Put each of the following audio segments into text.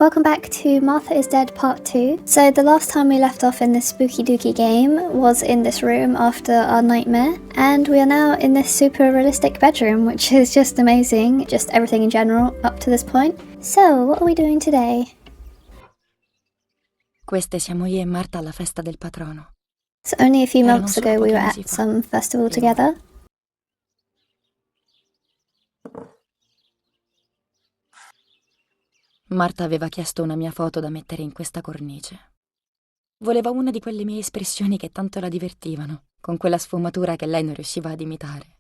Welcome back to Martha is Dead Part 2. So the last time we left off in this spooky dooky game was in this room after our nightmare, and we are now in this super realistic bedroom, which is just amazing, just everything in general up to this point. So what are we doing today? Queste siamo io e Marta alla festa del patrono. So only a few months ago we were at some festival together. Marta aveva chiesto una mia foto da mettere in questa cornice. Voleva una di quelle mie espressioni che tanto la divertivano, con quella sfumatura che lei non riusciva ad imitare.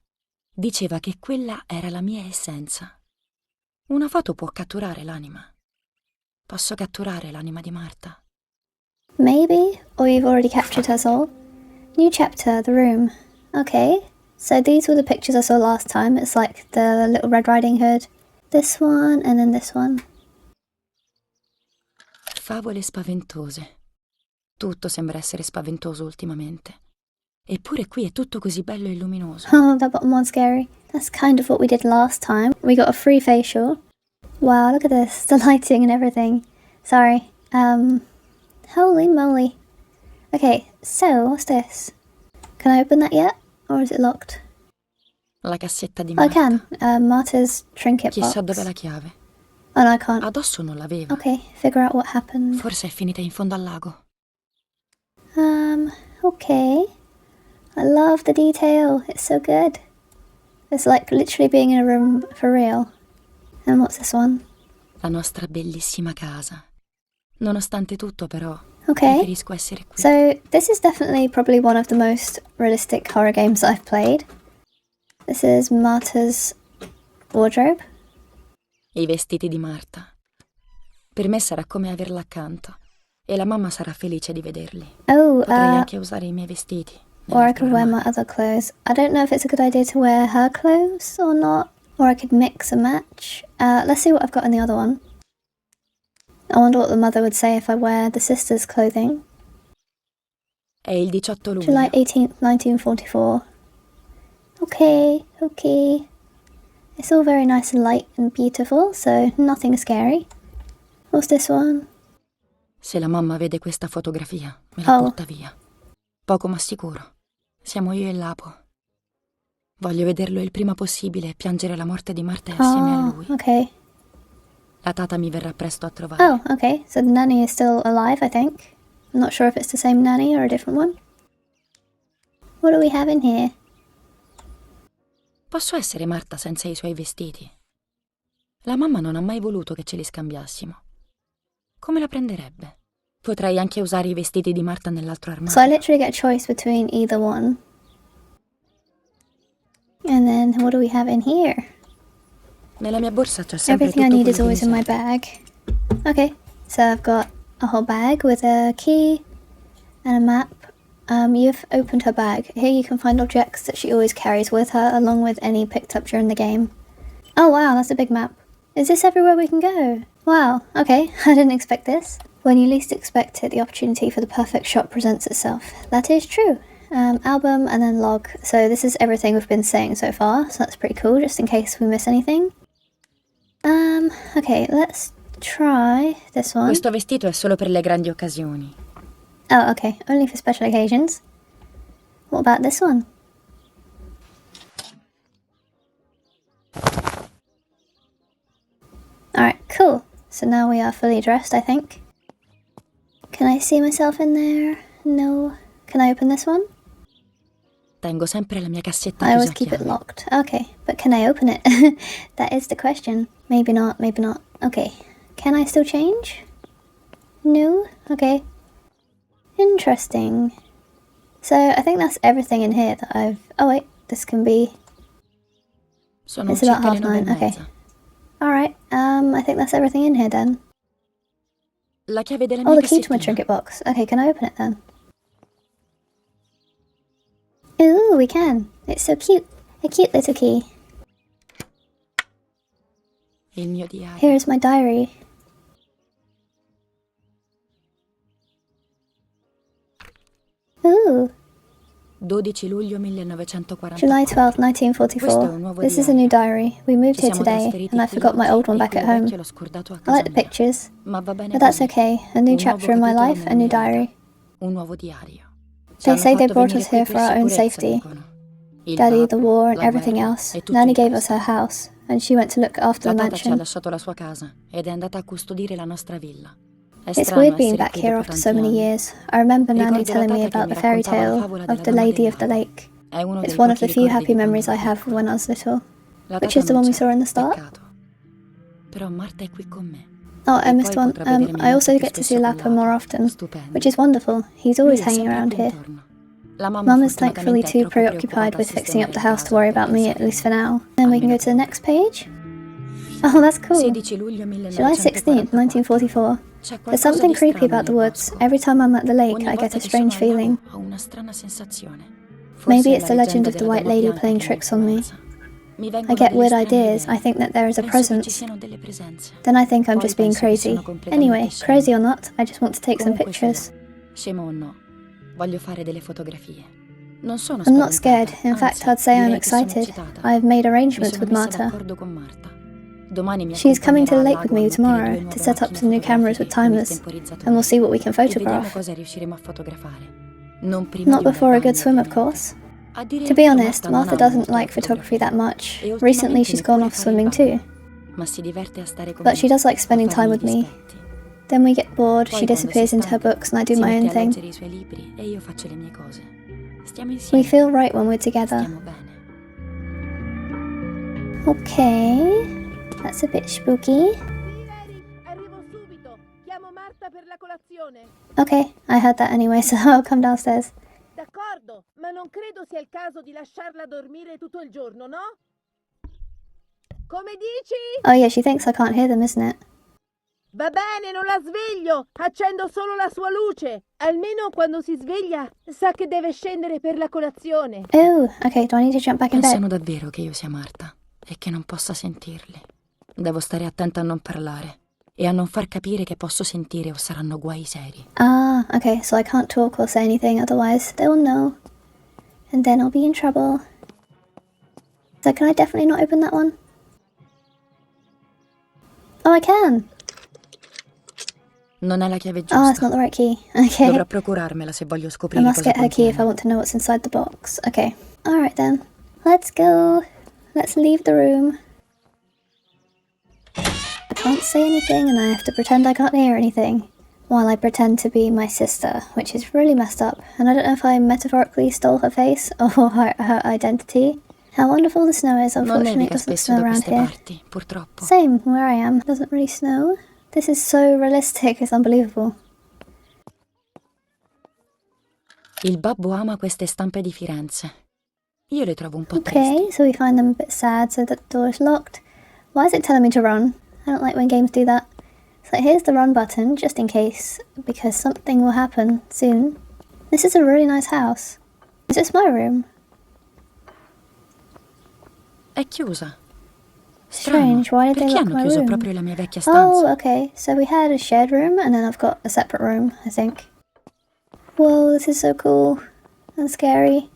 Diceva che quella era la mia essenza. Una foto può catturare l'anima. Posso catturare l'anima di Marta? Maybe, or you've already captured her soul. New chapter, the room. Okay, so these were the pictures I saw last time. It's like the Little Red Riding Hood. This one, and then this one. Favole spaventose. Tutto sembra essere spaventoso ultimamente. Eppure qui è tutto così bello e luminoso. Oh, that bottom one's scary. That's kind of what we did last time. We got a free facial. Wow, look at this. The lighting and everything. Sorry. Holy moly. Okay, so, what's this? Can I open that yet? Or is it locked? La cassetta di Oh, I Marta. can. Marta's trinket box. Chissà dov'è la chiave. Oh no, I can't. Addosso non l'aveva. Okay, figure out what happened. Forse è finita in fondo al lago. Okay. I love the detail. It's so good. It's like literally being in a room for real. And what's this one? La nostra bellissima casa. Nonostante tutto, però, Okay. preferisco essere qui. So, this is definitely probably one of the most realistic horror games I've played. This is Marta's wardrobe. I vestiti di Marta. Per me sarà come averla accanto. E la mamma sarà felice di vederli. Oh, Potrei anche usare I miei vestiti. or I could wear my other clothes. I don't know if it's a good idea to wear her clothes or not. Or I could mix and match. Let's see what I've got in the other one. I wonder what the mother would say if I wear the sister's clothing. È il 18 luglio. July 18th, 1944. Okay. It's all very nice and light and beautiful, so nothing scary. What's this one? Se la mamma vede questa fotografia, me la porta via. Poco ma sicuro. Siamo io e Lapo. Voglio vederlo il prima possibile e piangere la morte di Marta assieme a lui. Okay. La tata mi verrà presto a trovare. Oh, okay. So the nanny is still alive, I think. I'm not sure if it's the same nanny or a different one. What do we have in here? Posso essere Marta senza I suoi vestiti? La mamma non ha mai voluto che ce li scambiassimo. Come la prenderebbe? Potrei anche usare I vestiti di Marta nell'altro armadio. So I literally get a choice between either one. And then what do we have in here? Nella mia borsa c'è sempre Everything I tutto need is quello always che in mi my serve. bag. Okay, so I've got a whole bag with a key and a map. You've opened her bag. Here you can find objects that she always carries with her, along with any picked up during the game. Oh wow, that's a big map. Is this everywhere we can go? Wow, okay, I didn't expect this. When you least expect it, the opportunity for the perfect shot presents itself. That is true. Album and then log. So this is everything we've been saying so far, so that's pretty cool, just in case we miss anything. Okay, let's try this one. Questo vestito è solo per le grandi occasioni. Oh, okay, only for special occasions. What about this one? Alright, cool. So now we are fully dressed, I think. Can I see myself in there? No. Can I open this one? Tengo sempre la mia cassetta I chiusa always a keep it chiave. locked. Okay, but can I open it? That is the question. Maybe not, maybe not. Okay, can I still change? No? Okay. Interesting. So, I think that's everything in here that I've... Oh wait, this can be... Sono It's about circa le 9:30. 9:30, okay. Alright, I think that's everything in here then. La chiave della Oh, mia the key to my cassettina. trinket box. Okay, can I open it then? Ooh, we can. It's so cute. A cute little key. Il mio diario. Here is my diary. Ooh. 12 luglio 1944. July 12th, 1944. This is a new diary. We moved here today, and I forgot my old one back at home. I like the pictures, but that's okay. A new chapter in my life, a new diary. Un nuovo diario. They say they brought us here for our own safety. Daddy, the war, and everything else. Nanny gave us her house, and she went to look after the La tata ci ha mansion. lasciato la sua casa ed è andata a custodire la nostra villa. È It's strano weird being essere back qui here dopo after tanti so many anni. years. I remember Nanny Ricordo la telling me tata che about mi the fairy raccontava la tale favola of della the Donna Lady del of the Lago. Lake. È uno It's dei one of pochi the few ricordi happy di quando memories I ero have piccola. when I was little. La Which tata is the non one we c'è, saw in the start? peccato. Però Marta è qui con me. Oh, I E missed poi one. potrà vedermi I also molto più get to spesso see con Lappa more Lato. often, Stupendo. which is wonderful. He's Lui always è hanging sempre around qui here. intorno. La mamma Mum is thankfully fortunatamente è too troppo preoccupied preoccupata a with fixing up sistemare the il house to caso worry per about me, at pensare a least me. for now. Then we can Almeno go to the per ora. next page. Oh, that's cool. 16 luglio July 16th, 1944. C'è There's qualcosa something di creepy strano about the nel woods. bosco. Every time I'm at the lake, Ogni I get volta a che sono strange al lago feeling. ho una strana sensazione. Maybe Forse è it's la the legend leggenda of the della white Donna lady Bianca playing che mi tricks on me. influenza. Mi I vengono get delle weird strane ideas. idee. I think that there is a Penso che ci presence. siano delle presenze. Then I think I'm Poi just being penso che crazy. siano completamente Anyway, sceme. crazy or not, I just want to take some Comunque sia, pictures. scemo o no, voglio fare delle fotografie. Non sono I'm not spaventata, scared. In fact, anzi, I'd say I'm direi che sono excited. eccitata. I've made Mi arrangements sono with messa Marta. d'accordo con Marta. Domani mi She's coming to the accompagnerà al lake with lago a me mettere due tomorrow to nuove set up macchine some new cameras with fotografiche con il timers, and we'll temporizzatore see what we can e vediamo photograph. cosa riusciremo a fotografare. Non prima Not di un before a good bagno, swim, of ovviamente. course. A dire To il be vero, honest, Marta non Martha ama doesn't molto la like photography that fotografia. much. E Recently, ultimamente she's gone neppure off fare il swimming too, bagno. Ma si diverte a stare con but me, she does like a spending time farmi i with me. dispetti. Then we get bored, she Poi quando si disappears into her stanca, books, and I do si my mette own a thing. leggere i suoi libri e io faccio le mie cose. Stiamo We insieme. feel right when we're together. Stiamo bene. Okay, that's a bit spooky. Arrivo subito. Chiamo Marta per la colazione. Okay, I heard that anyway, so I'll come downstairs. D'accordo, ma non credo sia il caso di lasciarla dormire tutto il giorno, no? Come dici? Oh yeah, she thinks I can't hear them, isn't it? Va bene, non la sveglio. Accendo solo la sua luce. Almeno quando si sveglia sa che deve scendere per la colazione. Oh, okay, do I need to jump back in bed? Pensano davvero che io sia Marta e che non possa sentirli. Devo stare attenta a non parlare e a non far capire che posso sentire o saranno guai seri. Ah, okay, so I can't talk or say anything, otherwise they will know. And then I'll be in trouble. So can I definitely not open that one? Oh, I can! Non è la chiave Oh, it's giusta. not the right key. Okay. Dovrò procurarmela se voglio I scoprire must cosa get her key if I contiene. want to know what's inside the box. Okay. Alright then. Let's go. Let's leave the room. I can't say anything and I have to pretend I can't hear anything. While I pretend to be my sister, which is really messed up. And I don't know if I metaphorically stole her face or her identity. How wonderful the snow is. Non Unfortunately, it nevica doesn't spesso snow da around queste here. parti, purtroppo. Same, where I am. It doesn't really snow. This is so realistic, it's unbelievable. Il babbo ama queste stampe di Firenze. Io le trovo un po' Okay, tristi. so we find them a bit sad, so that the door is locked. Why is it telling me to run? I don't like when games do that. So here's the run button, just in case, because something will happen soon. This is a really nice house. Is this my room? È chiusa. Strano. Strange, why did they Perché lock hanno my chiuso room? proprio la mia vecchia stanza? Oh, okay, so we had a shared room, and then I've got a separate room, I think. Whoa, this is so cool. And scary.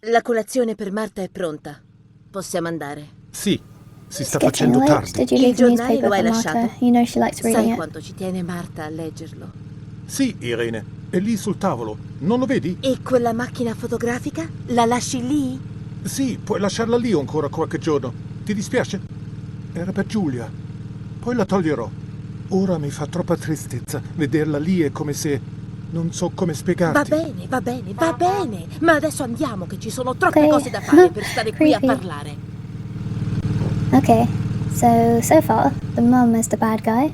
La colazione per Marta è pronta. Possiamo andare. Sì, si It's sta getting facendo late. tardi. Did you Il leave the giornale newspaper lo hai for Marta? lasciato? You know she likes reading Sai it. quanto ci tiene Marta a leggerlo. Sì, Irene, è lì sul tavolo. Non lo vedi? E quella macchina fotografica? La lasci lì? Sì, puoi lasciarla lì ancora qualche giorno. Ti dispiace? Era per Giulia. Poi la toglierò. Ora mi fa troppa tristezza. Vederla lì è come se... non so come spiegarti. Va bene, va bene, va bene. Ma adesso andiamo che ci sono troppe Ok. cose da fare per stare qui a Creepy. parlare. Okay, so far, the mum is the bad guy.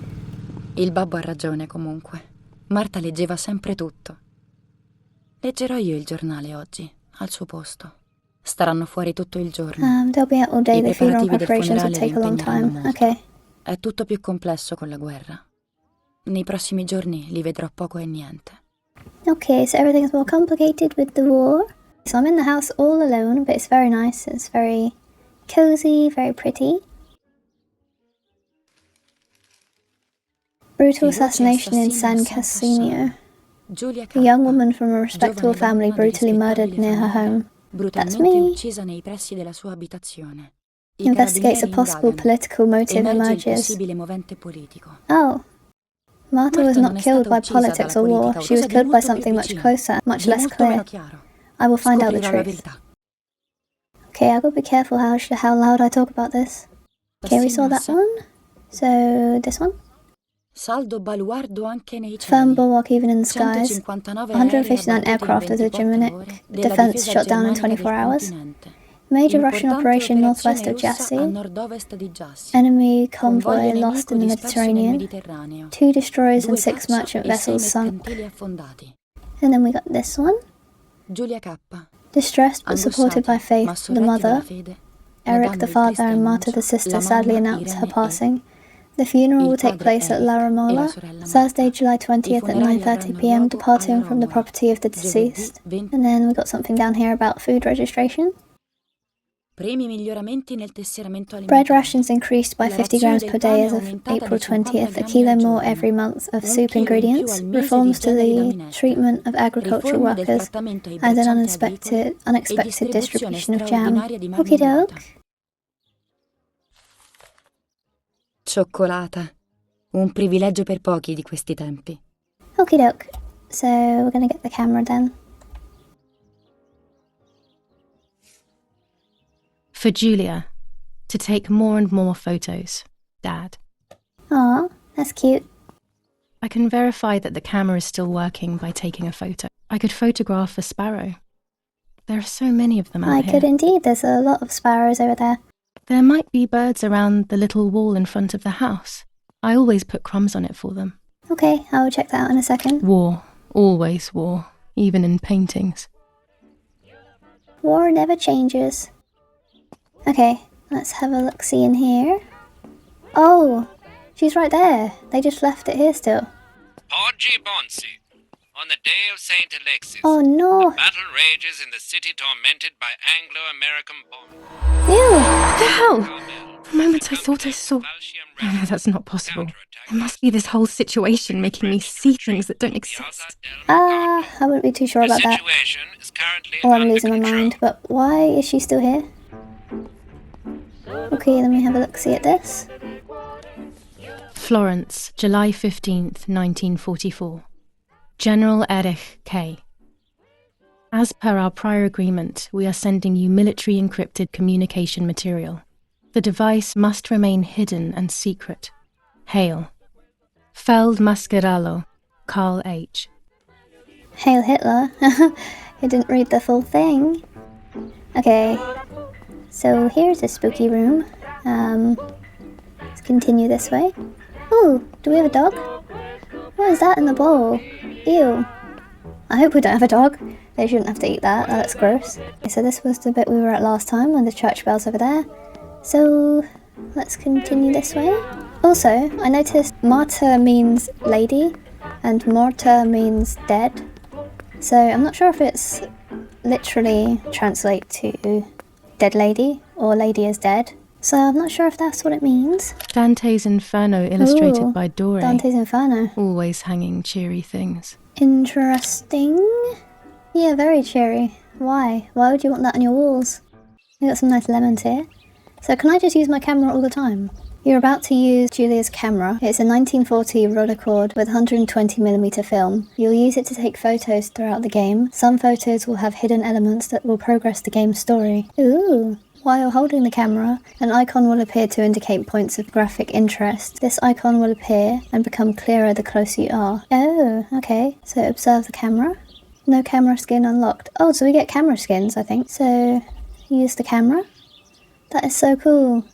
Il babbo ha ragione comunque. Marta leggeva sempre tutto. Leggerò io il giornale oggi, al suo posto. Staranno fuori tutto il giorno. They'll be out all day. I The funeral preparativi del preparations will funerale take a li long impegneranno time. molto. Okay. È tutto più complesso con la guerra. Nei prossimi giorni li vedrò poco e niente. Okay, so everything's more complicated with the war. So I'm in the house all alone, but it's very nice. It's very cozy, very pretty. Brutal Il voce assassination in assassino San sempre Cassimio. Giulia K., A young woman from a respectable giovane family donna di brutally murdered rispettabile near her famiglia, home. That's brutalmente me. uccisa nei pressi della sua abitazione. I Investigates a carabinieri possible indagano. political motive Emerge il emerges. possibile movente politico. Oh. Martha was Marta not non è killed stata by uccisa politics dalla or war. politica, She was qualcosa di killed by molto più something much vicino, closer, much di less molto meno clear. chiaro. I will find out the Scoprirò la truth. verità. Okay, I gotta be careful how loud I talk about this. Okay, we saw that one. So, this one. Saldo baluardo anche nei Firm cieli. bulwark even in the skies. 159 159 aerei aircraft abbattuti as in a 24 Germanic ore della defense difesa shot down in germanica 24 del hours. continente. Major Russian Importante operation northwest operazione of russa a Jassy. nord-ovest di Jassy. Enemy Convoglio convoy lost nemico in the disperso nel Mediterranean. Mediterraneo. 2 destroyers 2 and 6 caccia merchant e 6 vessels sunk. mercantili affondati. And then we got this one. Giulia K., Distressed but supported by angosciati, ma Faith, the sorretti dalla mother, fede, Eric le the danno il father, triste and Marta the annuncio. sister La sadly mamma announce her Irene passing. The funeral il will take padre place at Eric La e la Ramola, sorella Thursday, Marta. July I 20th at funerali 9:30 avranno p.m. luogo departing alla from the Romola, property of the giovedì deceased. 20. And then we got something down here about food registration. Primi miglioramenti nel tesseramento Bread alimentare. rations increased by La 50 razione grams del per day pane as è of aumentata April di 50 20th, a grammi kilo al more giorno. every month of 1 soup chilo in più ingredients, al mese di reforms to generi da the minestra, treatment of agricultural riforme del workers, trattamento ai and an braccianti agricoli e unexpected distribuzione distribution of jam. straordinaria di Okie marmellata. doke. Cioccolata. Un privilegio per pochi di questi tempi. Okie doke. So we're gonna get the camera then. For Julia, to take more and more photos, Dad. Aw, that's cute. I can verify that the camera is still working by taking a photo. I could photograph a sparrow. There are so many of them out I here. could indeed. There's a lot of sparrows over there. There might be birds around the little wall in front of the house. I always put crumbs on it for them. Okay, I'll check that out in a second. War. Always war. Even in paintings. War never changes. Okay, let's have a look-see in here. Oh, she's right there. They just left it here still. Oggi Bonsi, on the day of St. Alexis. Oh no. Battle rages in the city tormented by Anglo-American bombers. Ew. What the hell? For a moment I thought I saw... Oh, no, that's not possible. It must be this whole situation making me see things that don't exist. I wouldn't be too sure about that. Situation is currently Or I'm under losing my control. mind, but why is she still here? Okay, let me have a look-see at this. Florence, July 15th, 1944. General Erich K. As per our prior agreement, we are sending you military encrypted communication material. The device must remain hidden and secret. Hail. Feldmaskerallo, Carl H. Hail Hitler. I didn't read the full thing. Okay, so here's a spooky room. Let's continue this way. Ooh, do we have a dog? What is that in the bowl? Ew. I hope we don't have a dog. They shouldn't have to eat that. That looks gross. Okay, so this was the bit we were at last time when the church bell's over there. So let's continue this way. Also, I noticed Marta means lady and Morta means dead. So I'm not sure if it's literally translate to dead lady or lady is dead. So I'm not sure if that's what it means. Dante's Inferno illustrated Ooh, by Dore. Dante's Inferno. Always hanging cheery things. Interesting. Yeah, very cheery. Why? Why would you want that on your walls? We got some nice lemons here. So can I just use my camera all the time? You're about to use Julia's camera. It's a 1940 Rolleicord with 120mm film. You'll use it to take photos throughout the game. Some photos will have hidden elements that will progress the game's story. Ooh. While holding the camera, an icon will appear to indicate points of graphic interest. This icon will appear and become clearer the closer you are. Oh, okay. So observe the camera. No camera skin unlocked. Oh, so we get camera skins, I think. So, use the camera. That is so cool.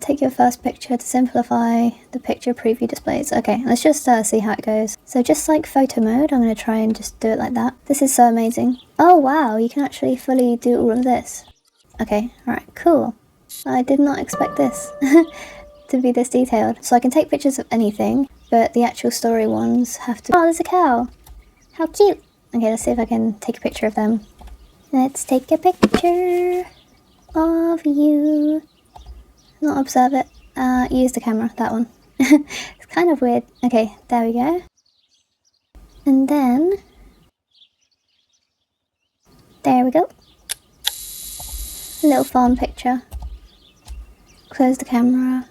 Take your first picture to simplify the picture preview displays. Okay, let's just see how it goes. So just like photo mode, I'm going to try and just do it like that. This is so amazing. Oh wow, you can actually fully do all of this. Okay, alright, cool. I did not expect this to be this detailed. So I can take pictures of anything, but the actual story ones have to... Oh, there's a cow! How cute! Okay, let's see if I can take a picture of them. Let's take a picture of you. Not observe it. Use the camera, that one. It's kind of weird. Okay, there we go. And then There we go. A little farm picture. Close the camera.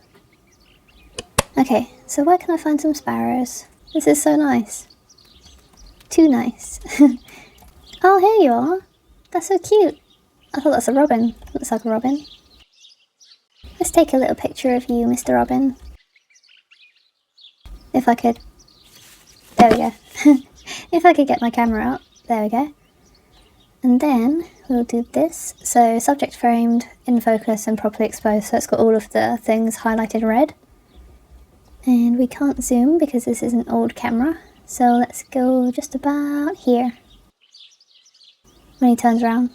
Okay, so where can I find some sparrows? This is so nice. Too nice. Oh, here you are. That's so cute. I thought that's a robin. Looks like a robin. Let's take a little picture of you, Mr. Robin. If I could. There we go. If I could get my camera out. There we go. And then we'll do this. So subject framed, in focus and properly exposed. So it's got all of the things highlighted red. And we can't zoom because this is an old camera. So let's go just about here. When he turns around.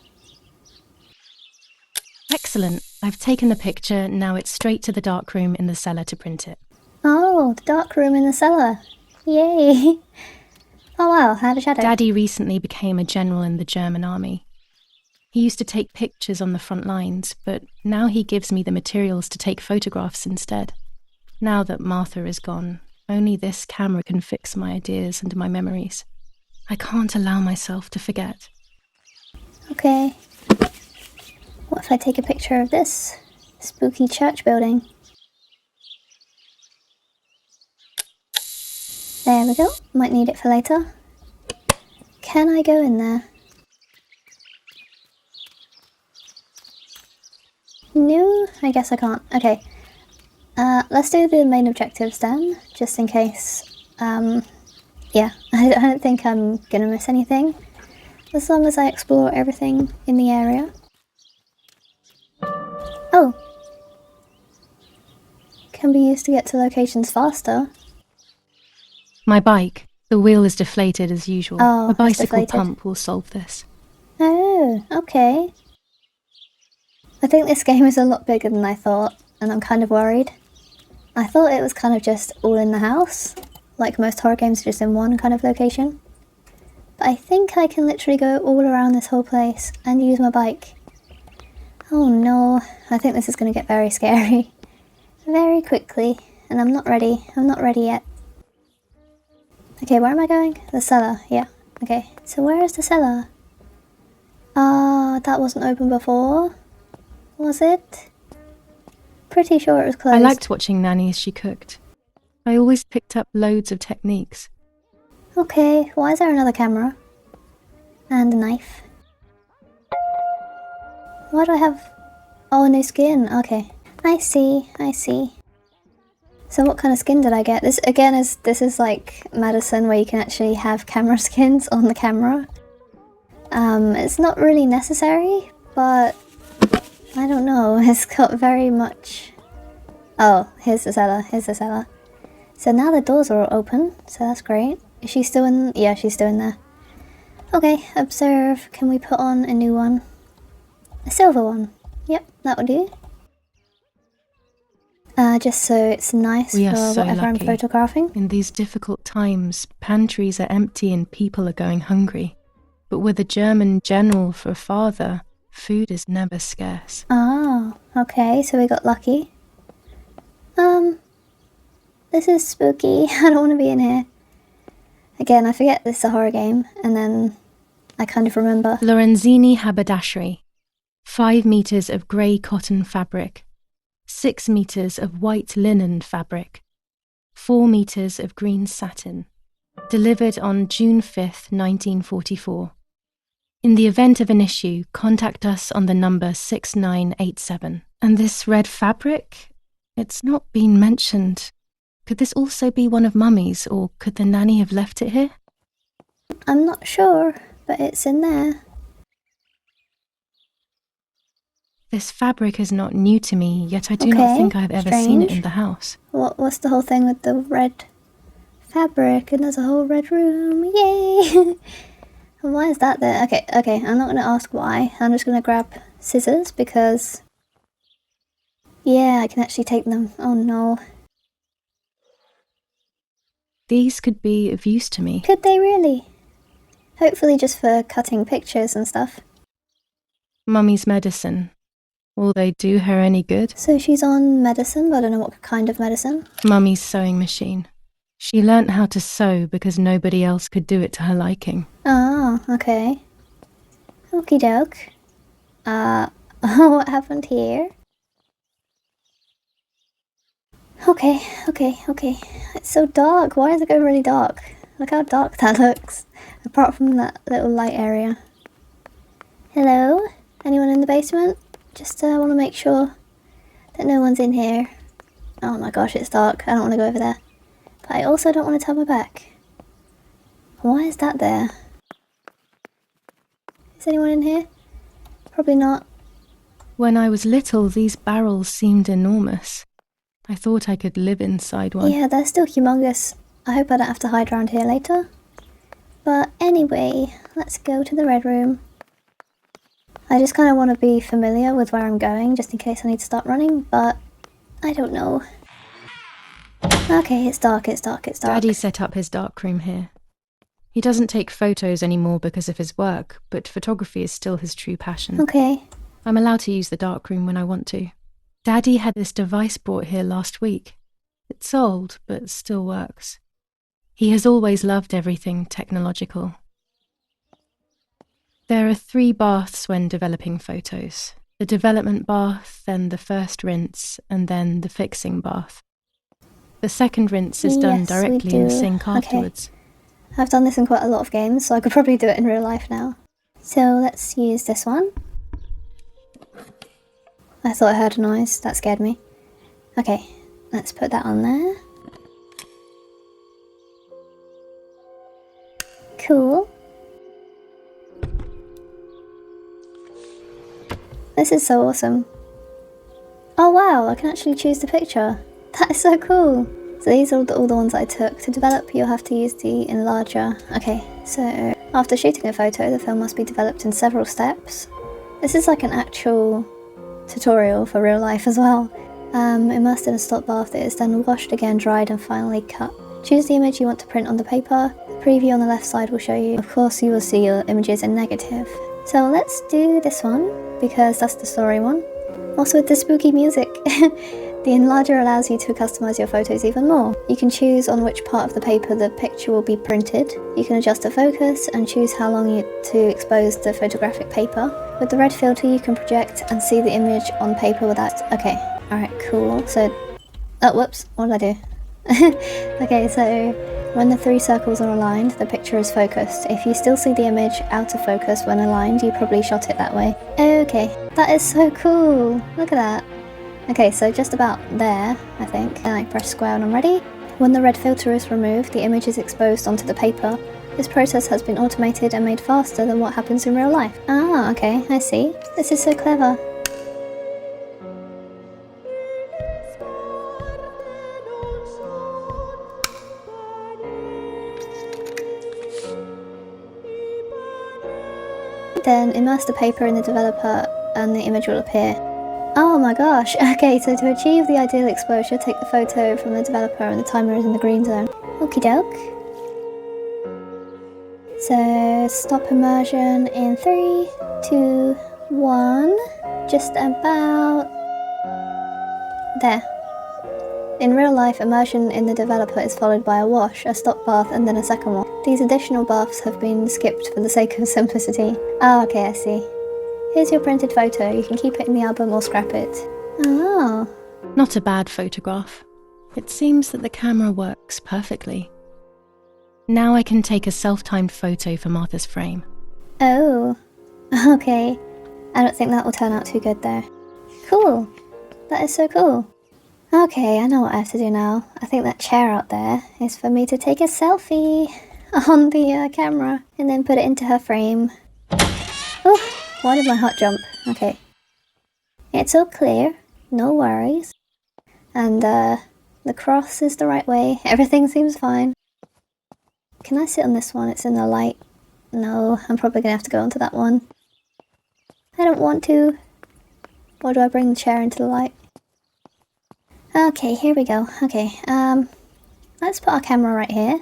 Excellent. I've taken the picture, now it's straight to the darkroom in the cellar to print it. Oh, the dark room in the cellar. Yay. Oh wow, I have a shadow. Daddy recently became a general in the German army. He used to take pictures on the front lines, but now he gives me the materials to take photographs instead. Now that Martha is gone, only this camera can fix my ideas and my memories. I can't allow myself to forget. Okay. What if I take a picture of this spooky church building? There we go. Might need it for later. Can I go in there? No, I guess I can't. Okay. Let's do the main objectives then, just in case. Yeah, I don't think I'm gonna miss anything. As long as I explore everything in the area. Oh. Can be used to get to locations faster. My bike. The wheel is deflated as usual. Oh, a bicycle deflated. pump will solve this. Oh, okay. I think this game is a lot bigger than I thought, and I'm kind of worried. I thought it was kind of just all in the house, like most horror games are just in one kind of location. But I think I can literally go all around this whole place and use my bike. Oh no, I think this is going to get very scary. Very quickly, and I'm not ready. I'm not ready yet. Okay, where am I going? The cellar, yeah. Okay, so where is the cellar? That wasn't open before. Was it? Pretty sure it was closed. I liked watching Nanny as she cooked. I always picked up loads of techniques. Okay, why is there another camera? And a knife. Why do I have... Oh, a new skin. Okay. I see, I see. So what kind of skin did I get? This again is like Madison, where you can actually have camera skins on the camera. It's not really necessary, but I don't know. It's got very much... Oh, here's the cellar. Here's the cellar. So now the doors are all open, so that's great. Is she still in? Yeah, she's still in there. Okay, observe. Can we put on a new one? A silver one. Yep, that would do. Just so it's nice We for are so whatever I'm lucky. photographing. In these difficult times, pantries are empty and people are going hungry. But with a German general for a father, food is never scarce. Ah, okay, so we got lucky. This is spooky. I don't want to be in here. Again, I forget this is a horror game, and then I kind of remember. Lorenzini haberdashery. 5 meters of grey cotton fabric. 6 meters of white linen fabric. 4 meters of green satin. Delivered on June 5th, 1944. In the event of an issue, contact us on the number 6987. And this red fabric? It's not been mentioned. Could this also be one of Mummy's, or could the nanny have left it here? I'm not sure, but it's in there. This fabric is not new to me, yet I do not think I have ever seen it in the house. What's the whole thing with the red fabric? And there's a whole red room. Yay! And why is that there? Okay, I'm not going to ask why. I'm just going to grab scissors because... Yeah, I can actually take them. Oh no. These could be of use to me. Could they really? Hopefully just for cutting pictures and stuff. Mummy's medicine. Will they do her any good? So she's on medicine, but I don't know what kind of medicine. Mummy's sewing machine. She learnt how to sew because nobody else could do it to her liking. Ah, okay. Okie doke. What happened here? Okay. It's so dark. Why does it go really dark? Look how dark that looks. Apart from that little light area. Hello? Anyone in the basement? Just want to make sure that no one's in here. Oh my gosh, it's dark. I don't want to go over there. But I also don't want to turn my back. Why is that there? Is anyone in here? Probably not. When I was little, these barrels seemed enormous. I thought I could live inside one. Yeah, they're still humongous. I hope I don't have to hide around here later. But anyway, let's go to the red room. I just kind of want to be familiar with where I'm going, just in case I need to start running, but I don't know. Okay, it's dark. Daddy set up his darkroom here. He doesn't take photos anymore because of his work, but photography is still his true passion. Okay. I'm allowed to use the darkroom when I want to. Daddy had this device brought here last week. It's old, but still works. He has always loved everything technological. There are 3 baths when developing photos. The development bath, then the first rinse, and then the fixing bath. The second rinse is done directly in the sink afterwards. I've done this in quite a lot of games, so I could probably do it in real life now. So let's use this one. I thought I heard a noise, that scared me. Okay, let's put that on there. Cool. This is so awesome. Oh wow, I can actually choose the picture. That is so cool. So these are all the ones I took. To develop, you'll have to use the enlarger. Okay, so after shooting a photo, the film must be developed in several steps. This is like an actual tutorial for real life as well. Immersed in a stop bath, it is then washed again, dried, and finally cut. Choose the image you want to print on the paper. The preview on the left side will show you. Of course, you will see your images in negative. So let's do this one, because that's the story one. Also with the spooky music. The enlarger allows you to customize your photos even more. You can choose on which part of the paper the picture will be printed. You can adjust the focus and choose how long to expose the photographic paper. With the red filter, you can project and see the image on paper without... Okay, alright, cool. So... Oh, whoops, what did I do? Okay, so when the 3 circles are aligned, the picture is focused. If you still see the image out of focus when aligned, you probably shot it that way. Okay, that is so cool. Look at that. Okay, so just about there, I think. And I press square when I'm ready. When the red filter is removed, the image is exposed onto the paper. This process has been automated and made faster than what happens in real life. Ah, okay, I see. This is so clever. Then immerse the paper in the developer and the image will appear. Oh my gosh, okay, so to achieve the ideal exposure, take the photo from the developer and the timer is in the green zone. Okie doke. So, stop immersion in 3, 2, 1. Just about... there. In real life, immersion in the developer is followed by a wash, a stop bath, and then a second one. These additional baths have been skipped for the sake of simplicity. Oh, okay, I see. Here's your printed photo. You can keep it in the album or scrap it. Oh. Not a bad photograph. It seems that the camera works perfectly. Now I can take a self-timed photo for Martha's frame. Oh. Okay. I don't think that will turn out too good there. Cool. That is so cool. Okay, I know what I have to do now. I think that chair out there is for me to take a selfie on the camera and then put it into her frame. Oh. Why did my heart jump? Okay. It's all clear. No worries. And, the cross is the right way. Everything seems fine. Can I sit on this one? It's in the light. No, I'm probably gonna have to go onto that one. I don't want to. Or do I bring the chair into the light? Okay, here we go. Okay, let's put our camera right here.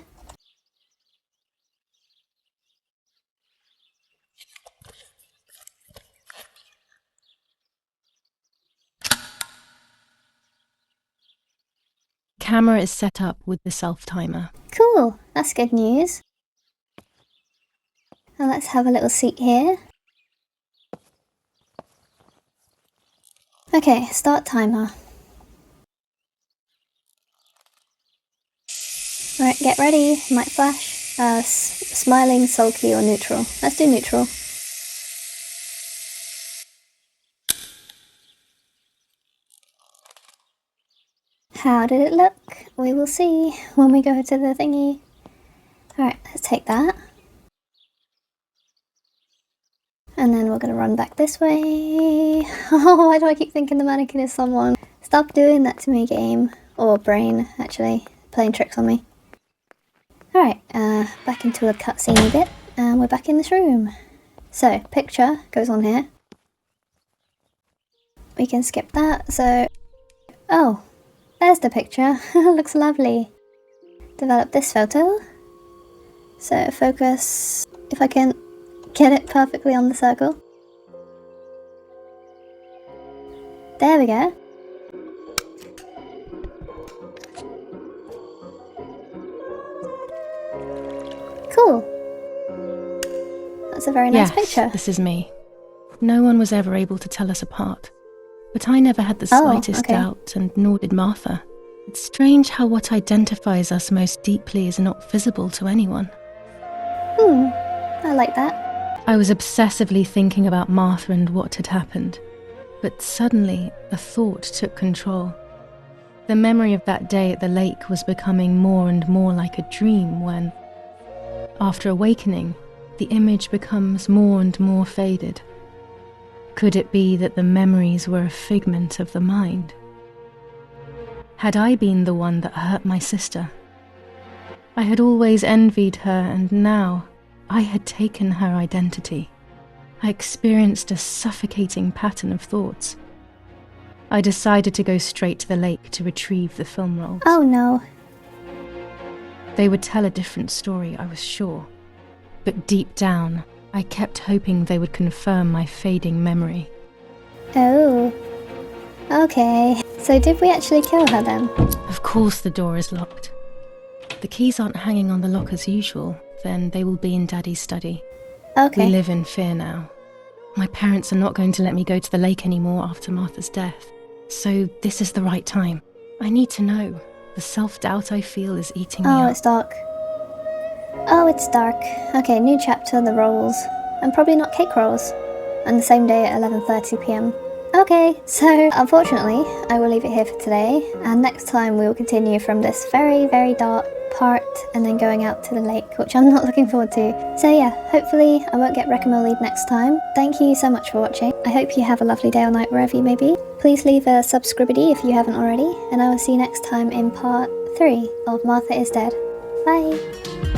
Camera is set up with the self-timer. Cool, that's good news. And let's have a little seat here. Okay, start timer. Alright, get ready. Might flash. Smiling, sulky, or neutral. Let's do neutral. How did it look? We will see when we go to the thingy. Alright, let's take that. And then we're gonna run back this way. Oh, why do I keep thinking the mannequin is someone? Stop doing that to me, game. Or brain, actually. Playing tricks on me. Alright, back into a cutscene bit. And we're back in this room. So, picture goes on here. We can skip that, so... Oh, there's the picture. Looks lovely. Develop this photo. So, focus... If I can get it perfectly on the circle. There we go. Cool. That's a very nice picture. This is me. No one was ever able to tell us apart. But I never had the slightest doubt, and nor did Martha. It's strange how what identifies us most deeply is not visible to anyone. I like that. I was obsessively thinking about Martha and what had happened. But suddenly, a thought took control. The memory of that day at the lake was becoming more and more like a dream when, after awakening, the image becomes more and more faded. Could it be that the memories were a figment of the mind? Had I been the one that hurt my sister? I had always envied her, and now I had taken her identity. I experienced a suffocating pattern of thoughts. I decided to go straight to the lake to retrieve the film rolls. Oh no. They would tell a different story, I was sure. But deep down, I kept hoping they would confirm my fading memory. Oh. Okay. So did we actually kill her then? Of course the door is locked. The keys aren't hanging on the lock as usual, then they will be in Daddy's study. Okay. We live in fear now. My parents are not going to let me go to the lake anymore after Martha's death. So this is the right time. I need to know. The self-doubt I feel is eating me up. Oh, it's dark. Oh, it's dark. Okay, new chapter, the rolls. And probably not cake rolls. And the same day at 11:30 PM. Okay, so unfortunately, I will leave it here for today. And next time we will continue from this very, very dark part and then going out to the lake, which I'm not looking forward to. So yeah, hopefully I won't get Wreck-A-Mole lead next time. Thank you so much for watching. I hope you have a lovely day or night wherever you may be. Please leave a subscribity if you haven't already, and I will see you next time in part 3 of Martha is Dead. Bye!